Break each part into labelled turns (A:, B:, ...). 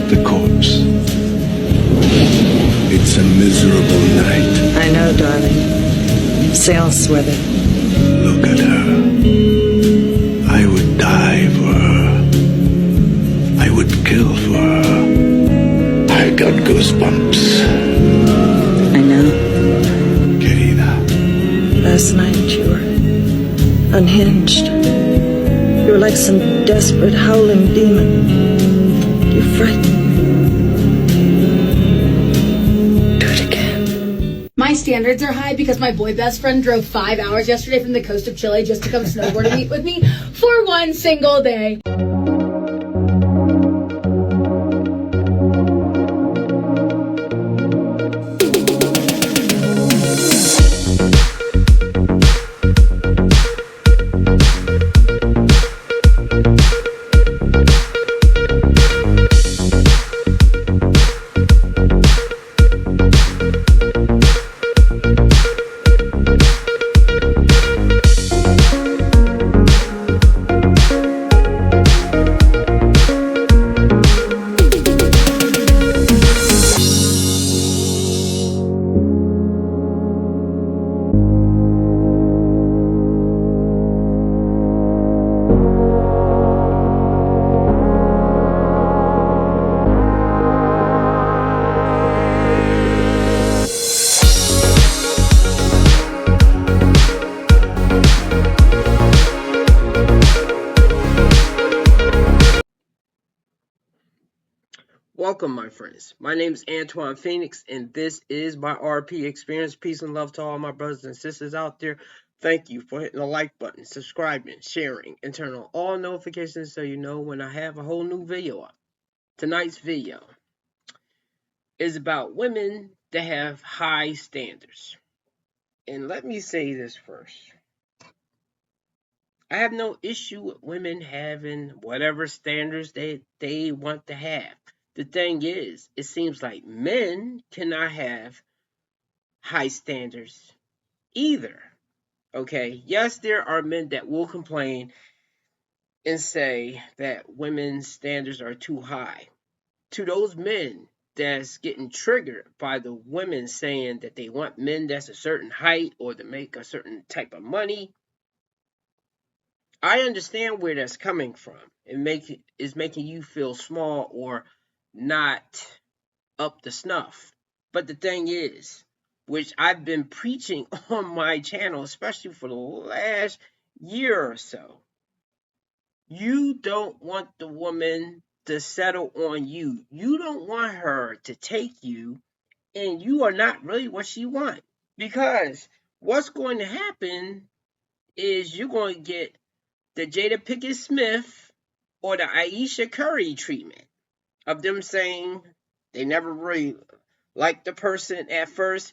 A: at the corpse. It's a miserable night.
B: I know, darling. Sails with it.
A: Look at her. I would die for her. I would kill for her. I got goosebumps.
B: I know.
A: Querida.
B: Last night you were unhinged. You were like some desperate, howling demon. You frightened me. Do it again.
C: My standards are high because my boy best friend drove 5 hours yesterday from the coast of Chile just to come snowboarding with me for one single day.
D: Welcome, my friends. My name is Antoine Phoenix, and this is my RP experience. Peace and love to all my brothers and sisters out there. Thank you for hitting the like button, subscribing, sharing, and turn on all notifications so you know when I have a whole new video up. Tonight's video is about women that have high standards. And let me say this first. I have no issue with women having whatever standards they want to have. The thing is, it seems like men cannot have high standards either. Okay, yes, there are men that will complain and say that women's standards are too high. To those men that's getting triggered by the women saying that they want men that's a certain height or to make a certain type of money, I understand where that's coming from. It's making you feel small or not up to snuff. But the thing is, which I've been preaching on my channel, especially for the last year or so, you don't want the woman to settle on you. You don't want her to take you, and you are not really what she wants. Because what's going to happen is you're going to get the Jada Pinkett Smith or the Aisha Curry treatment of them saying they never really liked the person at first.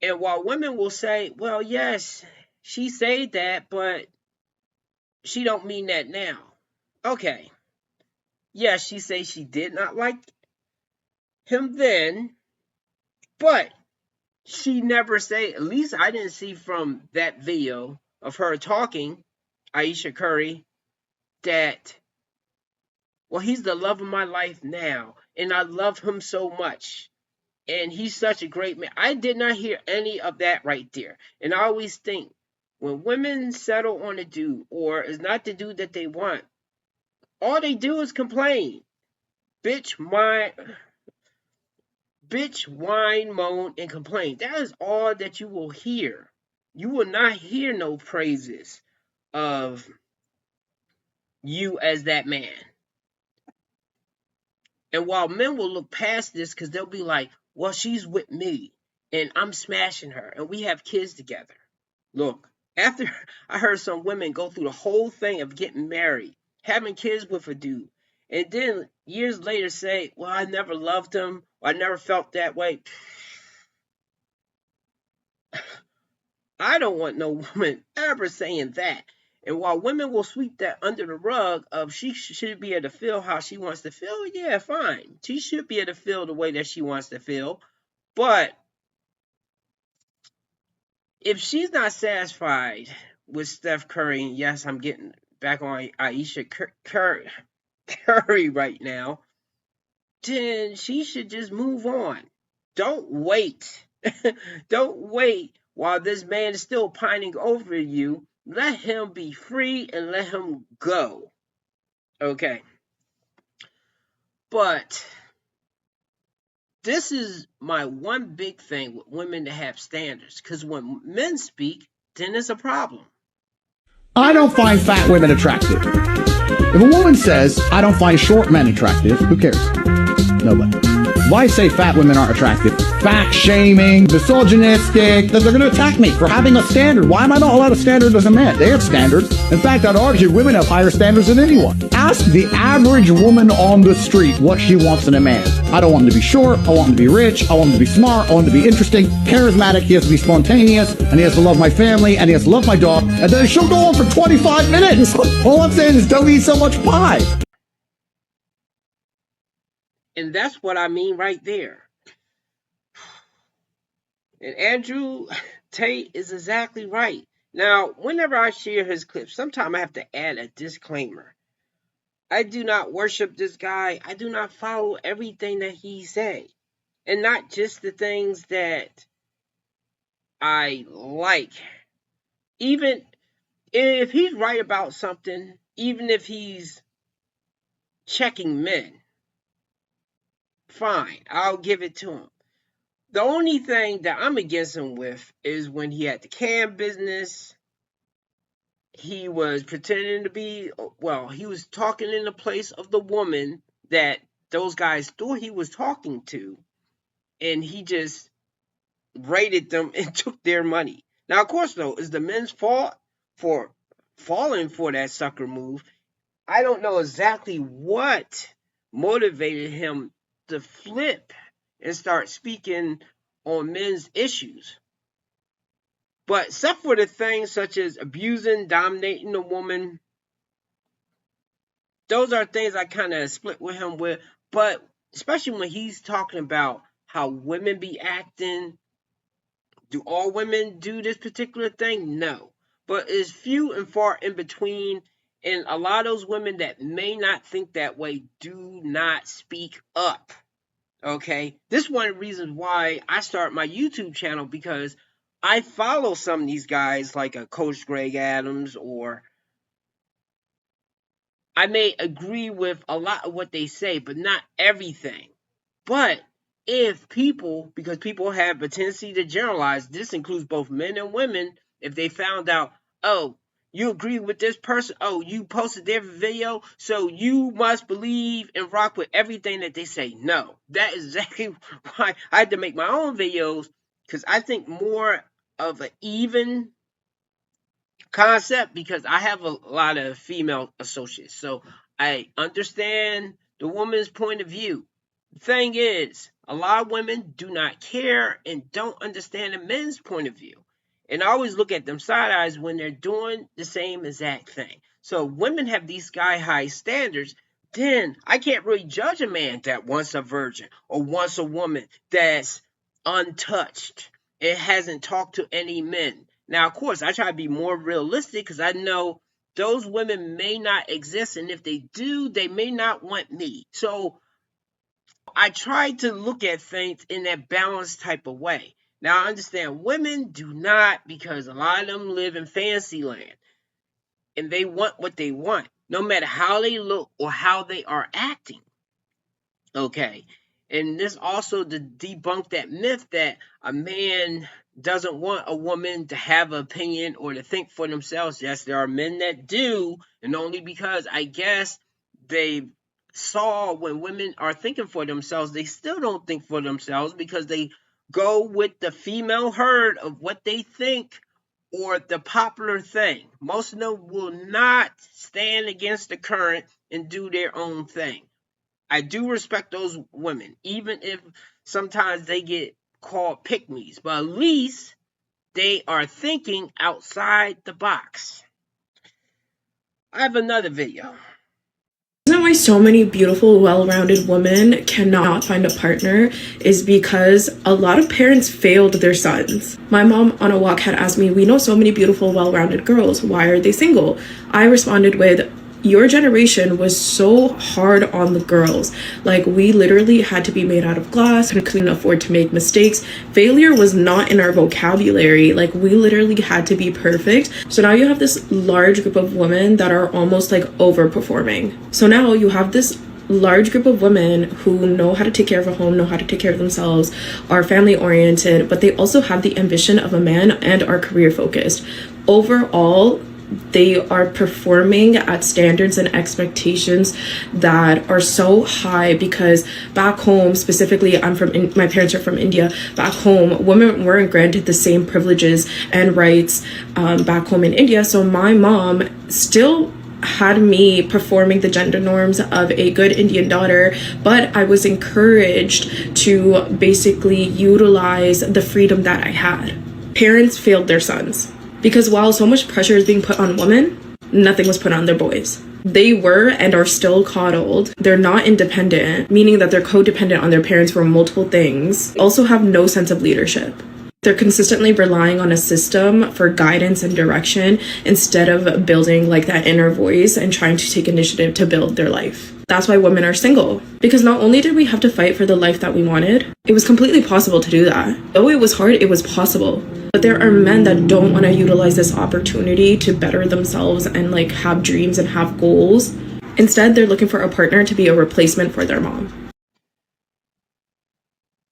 D: And while women will say, well, yes, she said that, but she don't mean that now. Okay. Yes, she said she did not like him then, but she never say, at least I didn't see from that video of her talking, Aisha Curry, that, well, he's the love of my life now, and I love him so much, and he's such a great man. I did not hear any of that right there. And I always think, when women settle on a dude, or is not the dude that they want, all they do is complain. Bitch, whine, moan, and complain. That is all that you will hear. You will not hear no praises of you as that man. And while men will look past this because they'll be like, well, she's with me and I'm smashing her and we have kids together. Look, after I heard some women go through the whole thing of getting married, having kids with a dude, and then years later say, well, I never loved him, or I never felt that way. I don't want no woman ever saying that. And while women will sweep that under the rug of she should be able to feel how she wants to feel, yeah, fine. She should be able to feel the way that she wants to feel. But if she's not satisfied with Steph Curry, and yes, I'm getting back on Aisha Curry right now. then she should just move on. Don't wait. Don't wait while this man is still pining over you. Let him be free and let him go. Okay. But this is my one big thing with women that have standards. Because when men speak, then it's a problem.
E: I don't find fat women attractive. If a woman says, I don't find short men attractive, who cares? Nobody. Why say fat women aren't attractive? Fat shaming, misogynistic, that they're going to attack me for having a standard. Why am I not allowed a standard as a man? They have standards. In fact, I'd argue women have higher standards than anyone. Ask the average woman on the street what she wants in a man. I don't want him to be short. I want him to be rich. I want him to be smart. I want him to be interesting, charismatic. He has to be spontaneous, and he has to love my family, and he has to love my dog. And then she'll go on for 25 minutes. All I'm saying is don't eat so much pie.
D: And that's what I mean right there. And Andrew Tate is exactly right. Now, whenever I share his clips, sometimes I have to add a disclaimer. I do not worship this guy. I do not follow everything that he say. And not just the things that I like. Even if he's right about something, even if he's checking men, fine, I'll give it to him. The only thing that I'm against him with is when he had the cam business. He was pretending to be, well, he was talking in the place of the woman that those guys thought he was talking to. And he just raided them and took their money. Now, of course, though, is the men's fault for falling for that sucker move. I don't know exactly what motivated him to flip and start speaking on men's issues. But except for the things such as abusing, dominating a woman, those are things I kind of split with him with. But especially when he's talking about how women be acting, do all women do this particular thing? No. But it's few and far in between. And a lot of those women that may not think that way do not speak up. Okay, this is one of the reasons why I start my YouTube channel, because I follow some of these guys like a Coach Greg Adams, or I may agree with a lot of what they say, but not everything. But if people, because people have a tendency to generalize, this includes both men and women, if they found out, oh, you agree with this person, oh, you posted their video, so you must believe and rock with everything that they say. No, that is exactly why I had to make my own videos, because I think more of an even concept, because I have a lot of female associates, so I understand the woman's point of view. The thing is, a lot of women do not care and don't understand the men's point of view. And I always look at them side eyes when they're doing the same exact thing. So women have these sky-high standards, then I can't really judge a man that wants a virgin or wants a woman that's untouched. It hasn't talked to any men. Now, of course, I try to be more realistic because I know those women may not exist. And if they do, they may not want me. So I try to look at things in that balanced type of way. Now, I understand women do not, because a lot of them live in fantasy land. And they want what they want, no matter how they look or how they are acting. Okay. And this also to debunk that myth that a man doesn't want a woman to have an opinion or to think for themselves. Yes, there are men that do, and only because I guess they saw when women are thinking for themselves, they still don't think for themselves because they go with the female herd of what they think or the popular thing. Most of them will not stand against the current and do their own thing. I do respect those women, even if sometimes they get called pick-me's, but at least they are thinking outside the box. I have another video.
F: The reason why so many beautiful, well-rounded women cannot find a partner is because a lot of parents failed their sons. My mom on a walk had asked me, we know so many beautiful, well-rounded girls, why are they single? I responded with, Your generation was so hard on the girls. Like, we literally had to be made out of glass and couldn't afford to make mistakes. Failure was not in our vocabulary. Like, we literally had to be perfect. So now you have this large group of women that are almost like overperforming. So now you have this large group of women who know how to take care of a home, know how to take care of themselves, are family oriented, but they also have the ambition of a man and are career focused. Overall, they are performing at standards and expectations that are so high, because back home, specifically, my parents are from India. Back home, women weren't granted the same privileges and rights back home in India. So my mom still had me performing the gender norms of a good Indian daughter, but I was encouraged to basically utilize the freedom that I had. Parents failed their sons, because while so much pressure is being put on women, nothing was put on their boys. They were and are still coddled. They're not independent, meaning that they're codependent on their parents for multiple things. Also have no sense of leadership. They're consistently relying on a system for guidance and direction instead of building like that inner voice and trying to take initiative to build their life. That's why women are single. Because not only did we have to fight for the life that we wanted, it was completely possible to do that. Though it was hard, it was possible. But there are men that don't want to utilize this opportunity to better themselves and like have dreams and have goals. Instead, they're looking for a partner to be a replacement for their mom.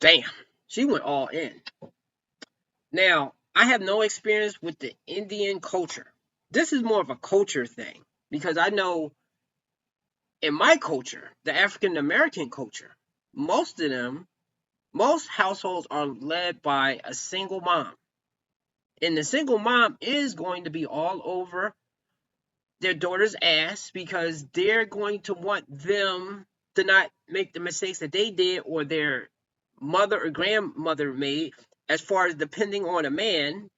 D: Damn, she went all in. Now, I have no experience with the Indian culture. This is more of a culture thing, because I know in my culture, the African American culture, most households are led by a single mom. And the single mom is going to be all over their daughter's ass, because they're going to want them to not make the mistakes that they did or their mother or grandmother made, as far as depending on a man.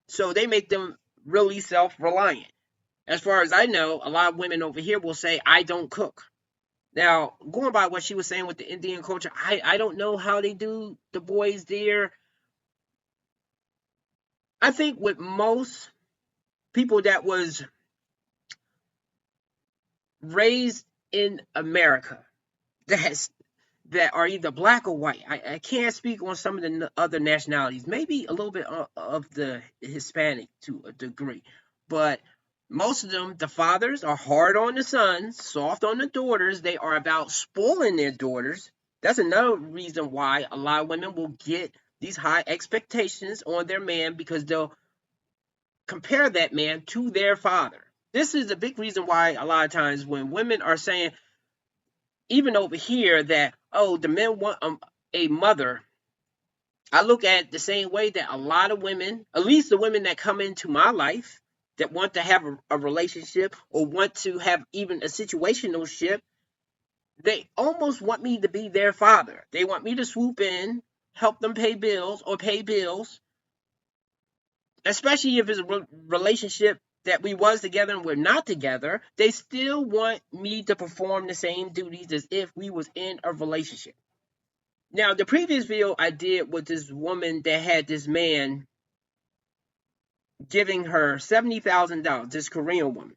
D: So they make them really self-reliant. As far as I know, a lot of women over here will say, I don't cook. Now, going by what she was saying with the Indian culture, I don't know how they do the boys there. I think with most people that was raised in America that are either black or white. I can't speak on some of the other nationalities, maybe a little bit of the Hispanic to a degree, but most of them, the fathers are hard on the sons, soft on the daughters. They are about spoiling their daughters. That's another reason why a lot of women will get these high expectations on their man, because they'll compare that man to their father. This is a big reason why a lot of times when women are saying, even over here, that, oh, the men want a mother, I look at it the same way that a lot of women, at least the women that come into my life, that want to have a relationship or want to have even a situational ship, they almost want me to be their father. They want me to swoop in, help them pay bills, especially if it's a relationship that we was together and we're not together. They still want me to perform the same duties as if we was in a relationship. Now, the previous video I did with this woman that had this man giving her $70,000, this Korean woman.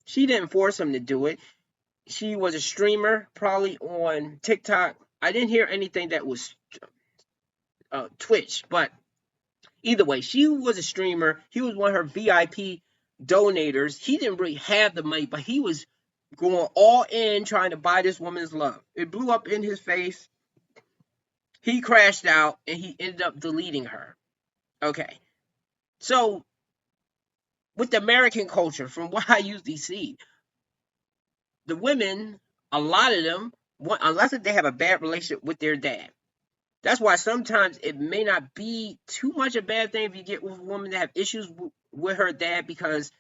D: She didn't force him to do it. She was a streamer, probably on TikTok. I didn't hear anything that was Twitch, but either way, she was a streamer. He was one of her VIP donators. He didn't really have the money, but he was going all in trying to buy this woman's love. It blew up in his face. He crashed out and he ended up deleting her. Okay. So, with the American culture, from what I usually see, the women, a lot of them, unless they have a bad relationship with their dad. That's why sometimes it may not be too much a bad thing if you get with a woman that have issues with her dad, because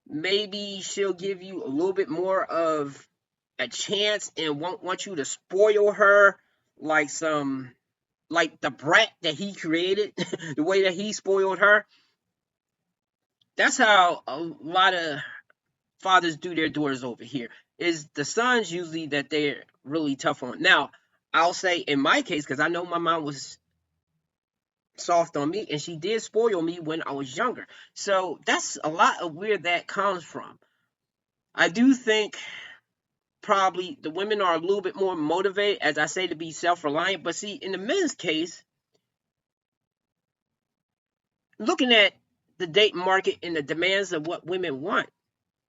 D: maybe she'll give you a little bit more of a chance and won't want you to spoil her like the brat that he created, the way that he spoiled her. That's how a lot of fathers do their daughters over here. Is the sons usually that they're really tough on. Now, I'll say in my case, because I know my mom was soft on me and she did spoil me when I was younger. So that's a lot of where that comes from. I do think probably the women are a little bit more motivated, as I say, to be self-reliant. But see, in the men's case, looking at the dating market and the demands of what women want,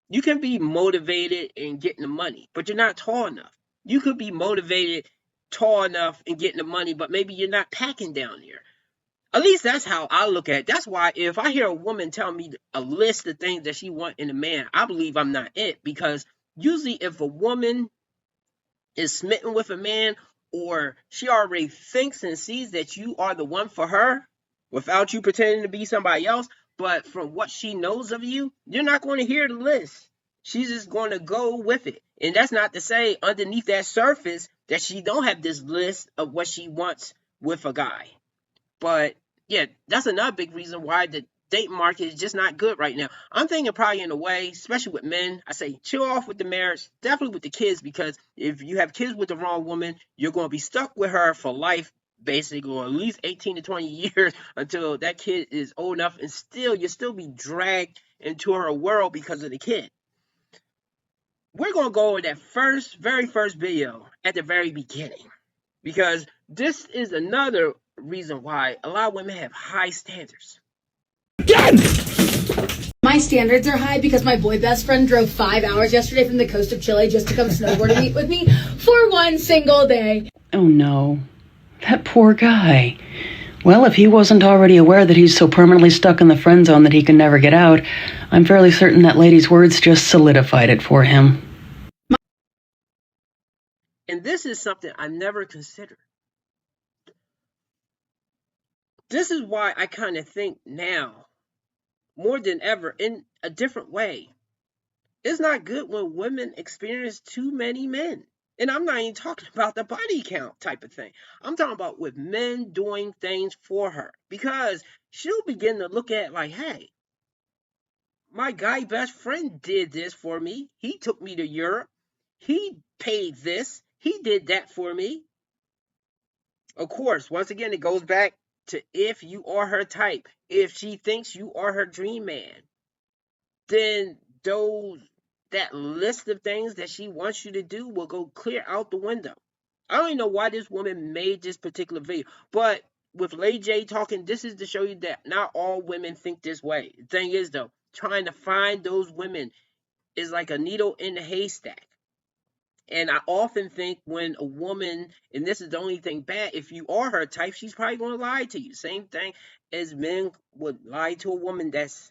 D: you can be motivated in getting the money, but you're not tall enough. You could be motivated, tall enough, and getting the money, but maybe you're not packing down there. At least that's how I look at it. That's why if I hear a woman tell me a list of things that she wants in a man, I believe I'm not it. Because usually if a woman is smitten with a man, or she already thinks and sees that you are the one for her without you pretending to be somebody else, but from what she knows of you, you're not going to hear the list. She's just going to go with it. And that's not to say underneath that surface that she don't have this list of what she wants with a guy. But yeah, that's another big reason why the date market is just not good right now. I'm thinking probably in a way, especially with men, I say chill off with the marriage, definitely with the kids, because if you have kids with the wrong woman, you're going to be stuck with her for life, basically, or at least 18 to 20 years until that kid is old enough, and still you'll still be dragged into her world because of the kid. We're going to go over that very first video at the very beginning, because this is another reason why a lot of women have high standards.
C: My standards are high because my boy best friend drove 5 hours yesterday from the coast of Chile just to come snowboard and meet with me for one single day.
G: Oh no, that poor guy. Well, if he wasn't already aware that he's so permanently stuck in the friend zone that he can never get out, I'm fairly certain that lady's words just solidified it for him.
D: And this is something I never considered. This is why I kind of think now, more than ever, in a different way. It's not good when women experience too many men. And I'm not even talking about the body count type of thing. I'm talking about with men doing things for her. Because she'll begin to look at it like, hey, my guy best friend did this for me. He took me to Europe. He paid this. He did that for me. Of course, once again, it goes back to if you are her type. If she thinks you are her dream man, then that list of things that she wants you to do will go clear out the window. I don't even know why this woman made this particular video, but with Lady J talking, this is to show you that not all women think this way. The thing is, though, trying to find those women is like a needle in a haystack. And I often think when a woman, and this is the only thing bad, if you are her type, she's probably going to lie to you. Same thing as men would lie to a woman that's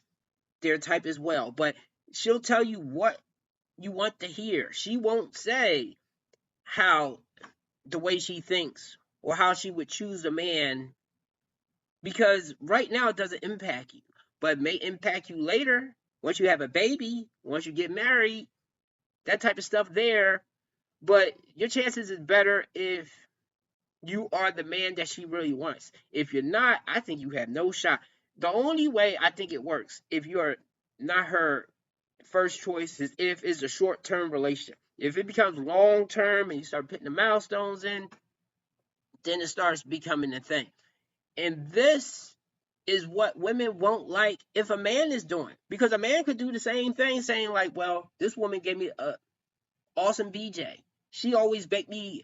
D: their type as well. But she'll tell you what you want to hear. She won't say how the way she thinks or how she would choose a man, because right now it doesn't impact you, but it may impact you later once you have a baby, once you get married, that type of stuff there. But your chances is better if you are the man that she really wants. If you're not, I think you have no shot. The only way I think it works, if you're not her first choice, is if it's a short-term relationship. If it becomes long-term and you start putting the milestones in, then it starts becoming a thing. And this is what women won't like if a man is doing. Because a man could do the same thing, saying like, well, this woman gave me a awesome BJ. She always baked me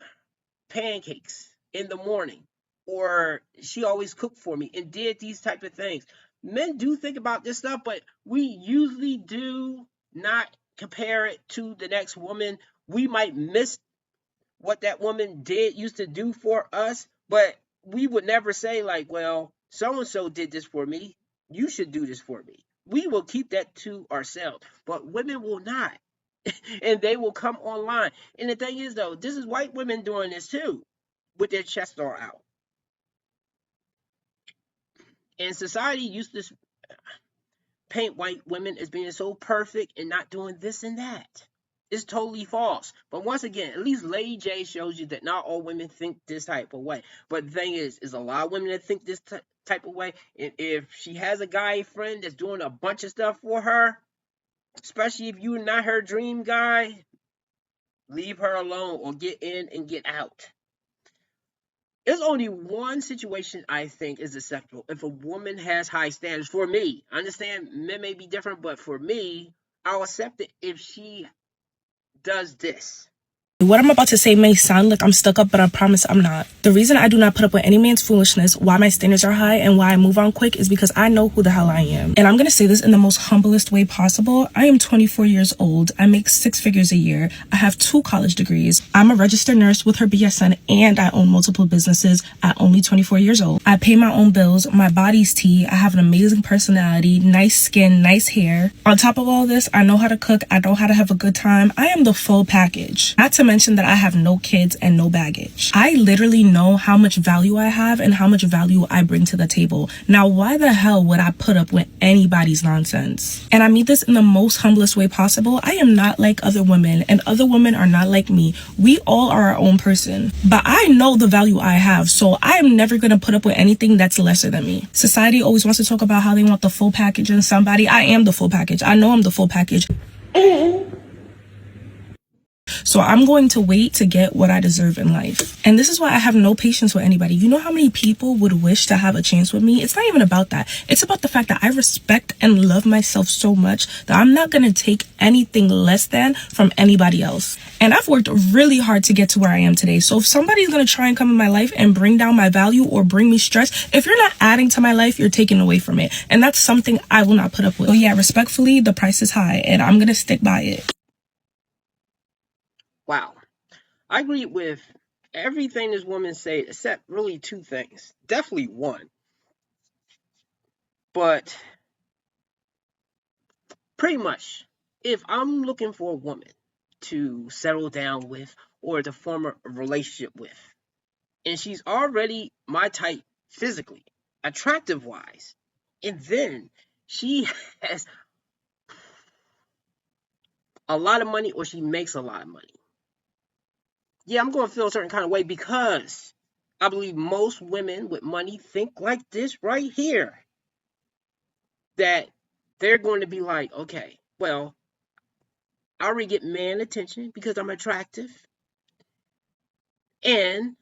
D: pancakes in the morning, or she always cooked for me and did these type of things. Men do think about this stuff, but we usually do not compare it to the next woman. We might miss what that woman used to do for us, but we would never say like, well, so and so did this for me, you should do this for me. We will keep that to ourselves, but women will not. And they will come online. And the thing is, though, this is white women doing this too, with their chest all out. And society used to paint white women as being so perfect and not doing this and that. It's totally false. But once again, at least Lady J shows you that not all women think this type of way. But the thing is a lot of women that think this type of way. And if she has a guy friend that's doing a bunch of stuff for her, especially if you're not her dream guy, leave her alone or get in and get out. There's only one situation I think is acceptable. If a woman has high standards, for me, I understand men may be different, but for me, I'll accept it if she does this.
H: What I'm about to say may sound like I'm stuck up, but I promise I'm not. The reason I do not put up with any man's foolishness, why my standards are high, and why I move on quick is because I know who the hell I am. And I'm gonna say this in the most humblest way possible. I am 24 years old. I make 6 figures a year. I have 2 college degrees. I'm a registered nurse with her BSN, and I own multiple businesses at only 24 years old. I pay my own bills. My body's tea. I have an amazing personality, nice skin, nice hair. On top of all this, I know how to cook. I know how to have a good time. I am the full package. Not to mention that I have no kids and no baggage. I literally know how much value I have and how much value I bring to the table. Now, why the hell would I put up with anybody's nonsense? And I mean this in the most humblest way possible. I am not like other women, and other women are not like me. We all are our own person. But I know the value I have, so I am never gonna put up with anything that's lesser than me. Society always wants to talk about how they want the full package in somebody. I am the full package. I know I'm the full package. So I'm going to wait to get what I deserve in life. And this is why I have no patience with anybody. You know how many people would wish to have a chance with me? It's not even about that. It's about the fact that I respect and love myself so much that I'm not going to take anything less than from anybody else. And I've worked really hard to get to where I am today. So if somebody's going to try and come in my life and bring down my value or bring me stress, if you're not adding to my life, you're taking away from it. And that's something I will not put up with. So yeah, respectfully, the price is high and I'm going to stick by it.
D: Wow. I agree with everything this woman said, except really 2 things. Definitely 1. But pretty much, if I'm looking for a woman to settle down with or to form a relationship with, and she's already my type physically, attractive wise, and then she has a lot of money or she makes a lot of money, yeah, I'm going to feel a certain kind of way because I believe most women with money think like this right here. That they're going to be like, okay, well, I already get man attention because I'm attractive. And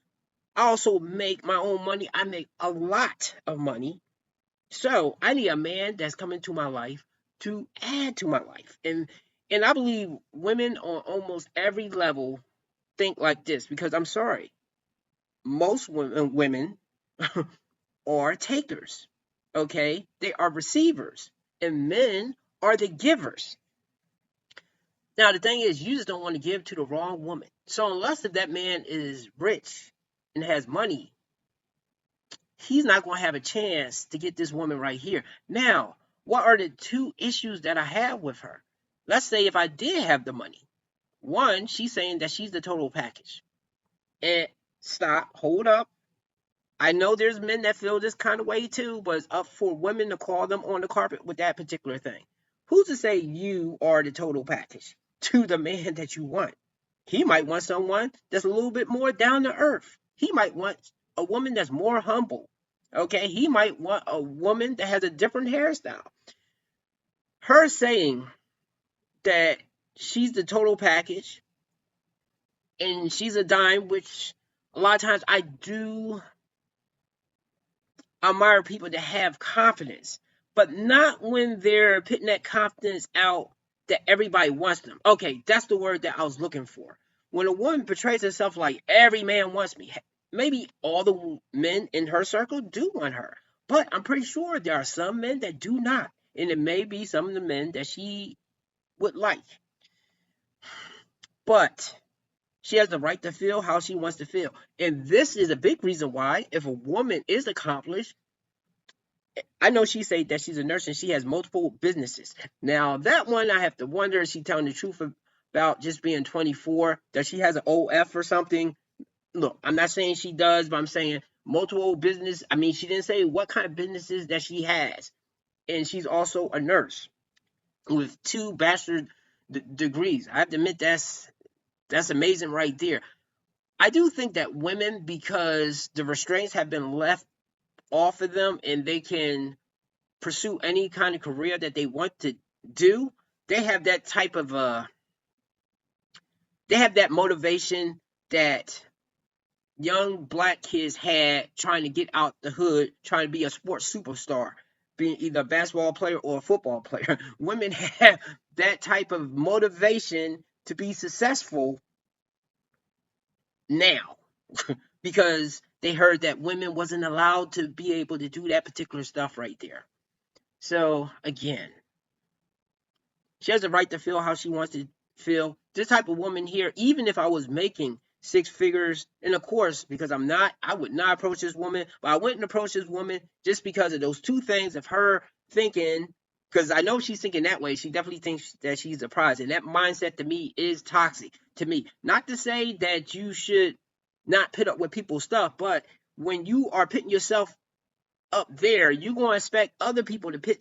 D: I also make my own money. I make a lot of money. So I need a man that's coming to my life to add to my life. And I believe women on almost every level think like this because I'm sorry, most women are takers, okay? They are receivers, and men are the givers. Now, the thing is, you just don't want to give to the wrong woman. So unless if that man is rich and has money, he's not going to have a chance to get this woman right here. Now, what are the 2 issues that I have with her? Let's say if I did have the money. 1, she's saying that she's the total package. And stop, hold up. I know there's men that feel this kind of way too, but it's up for women to call them on the carpet with that particular thing. Who's to say you are the total package to the man that you want? He might want someone that's a little bit more down to earth. He might want a woman that's more humble. Okay, he might want a woman that has a different hairstyle. Her saying that she's the total package and she's a dime, which a lot of times I do admire people that have confidence, but not when they're putting that confidence out that everybody wants them. Okay, that's the word that I was looking for. When a woman portrays herself like every man wants me, maybe all the men in her circle do want her, but I'm pretty sure there are some men that do not, and it may be some of the men that she would like. But she has the right to feel how she wants to feel. And this is a big reason why, if a woman is accomplished, I know she said that she's a nurse and she has multiple businesses. Now, that one, I have to wonder, is she telling the truth about just being 24? That she has an OF or something? Look, I'm not saying she does, but I'm saying multiple business. I mean, she didn't say what kind of businesses that she has. And she's also a nurse with 2 bachelor degrees. I have to admit that's amazing right there. I do think that women, because the restraints have been left off of them and they can pursue any kind of career that they want to do, they have that type of they have that motivation that young black kids had trying to get out the hood, trying to be a sports superstar, being either a basketball player or a football player. Women have that type of motivation to be successful now because they heard that women wasn't allowed to be able to do that particular stuff right there. So again, she has the right to feel how she wants to feel. This type of woman here, even if I was making 6 figures, and of course, because I would not approach this woman, but I wouldn't approach this woman just because of those 2 things of her thinking, because I know she's thinking that way. She definitely thinks that she's a prize, and that mindset to me is toxic to me. Not to say that you should not put up with people's stuff, but when you are putting yourself up there, you're going to expect other people to put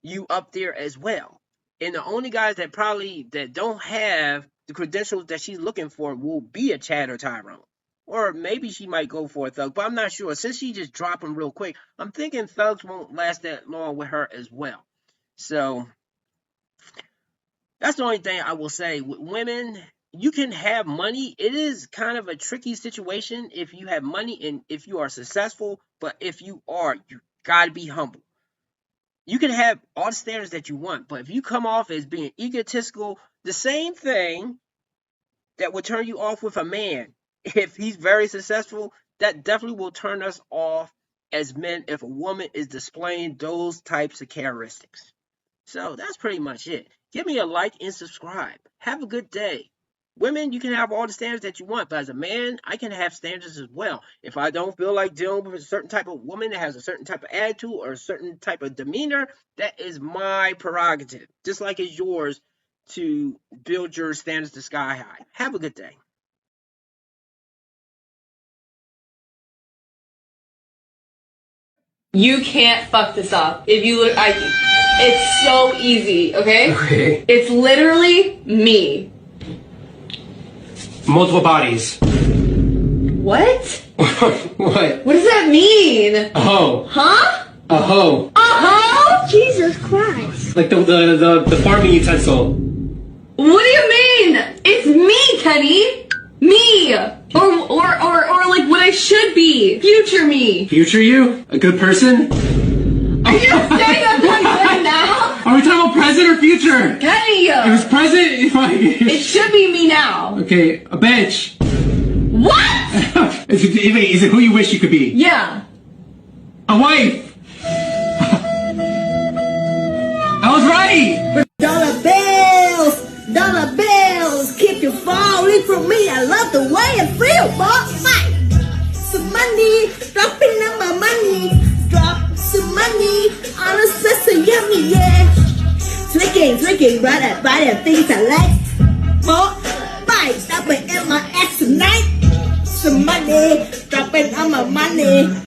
D: you up there as well. And the only guys that don't have the credentials that she's looking for will be a Chad or Tyrone. Or maybe she might go for a Thug, but I'm not sure. Since she just dropped them real quick, I'm thinking Thugs won't last that long with her as well. So that's the only thing I will say. With women, you can have money. It is kind of a tricky situation if you have money and if you are successful, but if you got to be humble. You can have all the standards that you want, but if you come off as being egotistical, the same thing that would turn you off with a man, if he's very successful, that definitely will turn us off as men if a woman is displaying those types of characteristics. So that's pretty much it. Give me a like and subscribe. Have a good day. Women, you can have all the standards that you want, but as a man, I can have standards as well. If I don't feel like dealing with a certain type of woman that has a certain type of attitude or a certain type of demeanor, that is my prerogative. Just like it's yours to build your standards to sky high. Have a good day.
I: You can't fuck this up. If you look, it's so easy, okay?
J: Okay.
I: It's literally me.
J: Multiple bodies.
I: What?
J: What?
I: What does that mean?
J: A hoe.
I: Huh?
J: A hoe.
I: A hoe?
K: Jesus Christ.
J: Like the farming utensil.
I: What do you mean? It's me, Kenny. Me. Or like what I should be. Future me.
J: Future you? A good person?
I: Are you saying I'm not good now?
J: Are we talking about present or future?
I: Kenny.
J: If it's present,
I: It should be me now.
J: Okay, a bitch.
I: What?
J: Is it who you wish you could be?
I: Yeah.
J: A wife. I was right.
K: Dollar bills, keep you falling from me. I love the way I feel, boss. Some money, dropping on my money. Drop some money on a so yummy, yeah. Drinking, right at things I like. More bite, stopping in my ass tonight. Some money, dropping on my money.